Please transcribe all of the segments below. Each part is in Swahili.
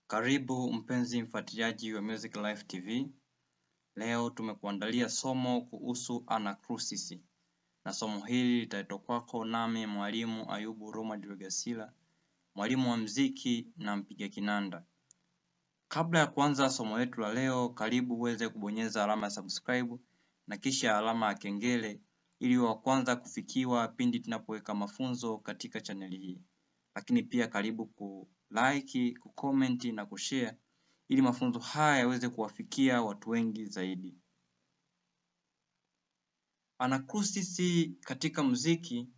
Karibu mpenzi mfuatiliaji wa Music Life TV. Leo tumekuandalia somo kuhusu anacrusis. Na somo hili litaletwa kwako nami mwalimu Ayubu Roma Dwegasila, mwalimu wa muziki na mpiga kinanda. Kabla ya kuanza somo letu la leo, karibu uweze kubonyeza alama ya subscribe na kisha alama ya kengele ili wa kwanza kufikiwa pindi tunapoweka mafunzo katika chaneli hii. Lakini pia karibu like, kucomment na kushare ili mafunzo haya yaweze kuwafikia watu wengi zaidi. Anacrusis katika muziki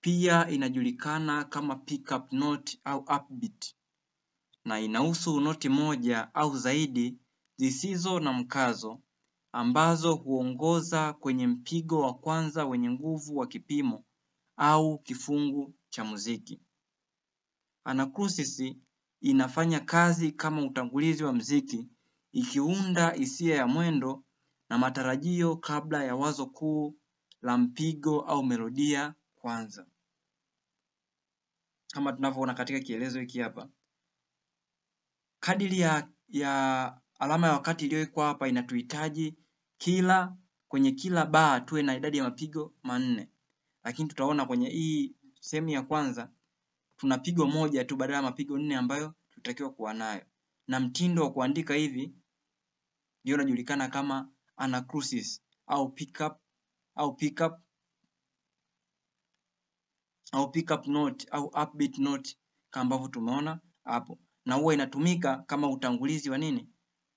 pia inajulikana kama pickup note au upbeat, na inahusu noti moja au zaidi zisizo na mkazo ambazo huongoza kwenye mpigo wa kwanza wenye nguvu wa kipimo au kifungu cha muziki. Anacrusis inafanya kazi kama utangulizi wa muziki, ikiunda hisia ya mwendo na matarajio kabla ya wazo kuu la mpigo au melodia kwanza. Kama tunavyoona katika kielezo hiki hapa, kadiri ya alama ya wakati iliyowekwa hapa inatuhitaji kwenye kila bar tuwe na idadi ya mapigo 4. Lakini tutaona kwenye hii sehemu ya kwanza tuna pigo moja tu badala ya mapigo 4 ambayo tutakiwa kuwa nayo. Na mtindo wa kuandika hivi ndio unajulikana kama anacrusis au pickup note au upbeat note kama ambavyo tumeona hapo. Na huwa inatumika kama utangulizi wa nini?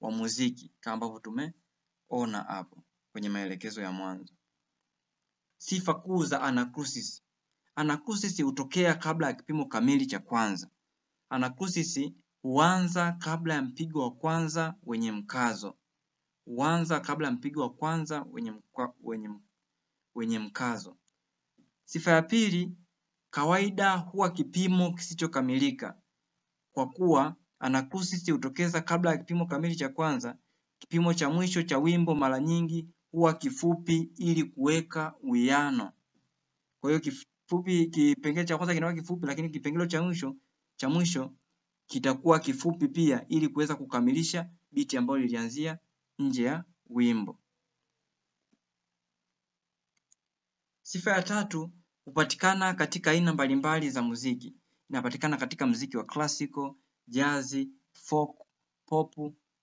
Wa muziki kama ambavyo tumeona hapo kwenye maelekezo ya mwanzo. Sifa kuu za anacrusis. Anacrusis hutokea kabla ya kipimo kamili cha kwanza. Anacrusis huanza kabla ya mpigo wa kwanza wenye mkazo. Wenye mkazo. Sifa ya pili, kawaida huwa kipimo kisichokamilika. Kwa kuwa anacrusis hutokeza kabla ya kipimo kamili cha kwanza, kipimo cha mwisho cha wimbo mara nyingi huwa kifupi ili kuweka uwiano. Kwa hiyo kipengele cha kwanza kinakuwa kifupi, lakini kipengele cha mwisho kitakuwa kifupi pia ili kuweza kukamilisha biti ambayo lilianzia nje ya wimbo. Sifa ya tatu, hupatikana katika aina mbalimbali za muziki. Inapatikana katika muziki wa classical, jazz, folk, pop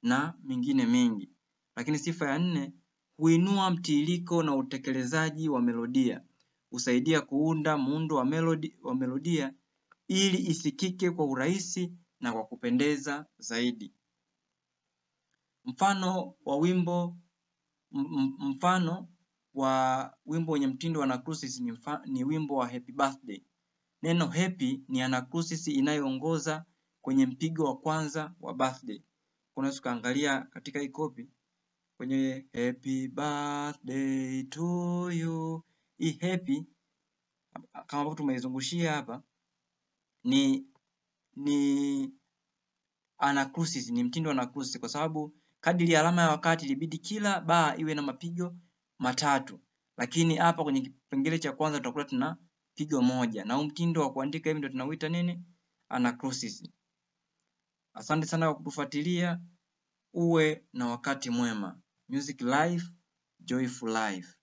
na mingine mengi. Lakini sifa ya 4, huinua mtiririko na utekelezaji wa melodia. Husaidia kuunda muundo wa melodia ili isikike kwa urahisi na kwa kupendeza zaidi. Mfano wa wimbo wenye mtindo wa anacrusis ni wimbo wa Happy Birthday. Neno happy ni anacrusis inayoongoza kwenye mpigo wa kwanza wa birthday. Unaweza kuangalia katika hii copy kwenye happy birthday to you. Hii happy kama ambavyo tumeizungushia hapa ni anacrusis, ni mtindo wa anacrusis kwa sababu kadiri ya alama ya wakati ilibidi kila bar iwe na mapigo 3. Lakini hapa kwenye kipengele cha kwanza tutakuwa tuna pigo moja. Na huu mtindo wa kuandika hivi ndio tunauita nini? Anacrusis. Asante sana kwa kutufuatilia. Uwe na wakati mwema. Music Life, Joyful Life.